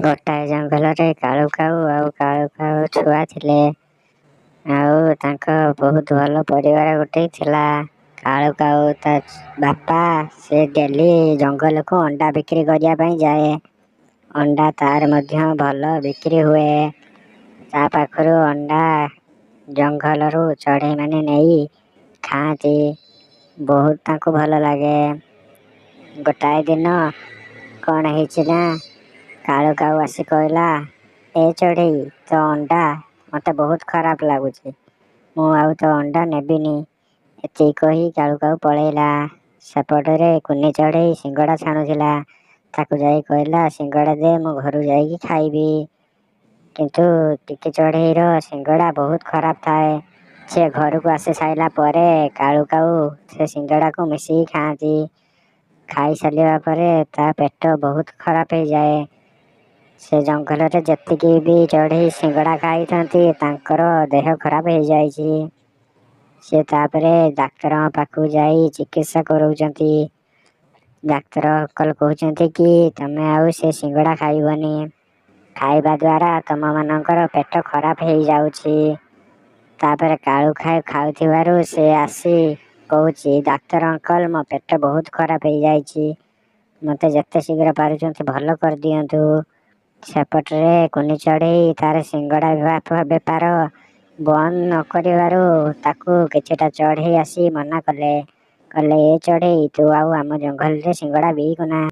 गोटाए जंगल रे कालू काऊ आउ कालू काऊ छुआ थिले। आउ तांका बहुत भल परिवार गोटे थिला। कालू काऊ ता बापा से डेली जंगल को अंडा बिक्री करिया पई जाए। अंडा तार मध्य भल बिक्री हुए। ता पाखरु अंडा जंगल रु चढ़ई माने नहीं खाती। बहुत तांको भल लागे। गोटाए दिन कौन है ना कालू काऊ आसी कहला ए चढ़ई तो अंडा मते बहुत खराब लगुचे मु आउ तो अंडा नेबिनी। एति कही कालू काऊ पळेला। सेपटरे कुनी चढ़ई सिंगड़ा छाणुथिला। ताकू जाई कहला सिंगड़ा दे मु घरु जाई खाइबी। किंतु टिकी चढ़ई रो सिंगड़ा बहुत खराब थाए। से घर को आसे साइला परे कालू काऊ से सिंगड़ा को मिसी खाती। खाई सालिबा परे ता पेट बहुत खराब हो जाए। से जंगल रे जतिकी भी चढ़ई सिंगड़ा खाई थांती तांकर देह खराब हो जाईची। से तापरे डाक्टर पाखु जाई चिकित्सा करौचंती। डाक्टर कल कहउचंती कि तमे आउ से सिंगड़ा खाइबनी। खाइबा द्वारा तम मानकर पेट खराब हो जाउची। तापरे कालू खाउथिबारु से आसी कहउची डाक्टर अंकल मो पेट बहुत खराब हो जाईची। मते जत्ते शीघ्र पारुचंती भल कर दियंतु। सेपटरे कुनी चढ़ई तार सिंगड़ा बेपार बंद न करिबारु ताकू किछिटा चढ़ई आसी मना कले। ए चढ़ई तू आउ आम जंगल रे सिंगड़ा बिकुना।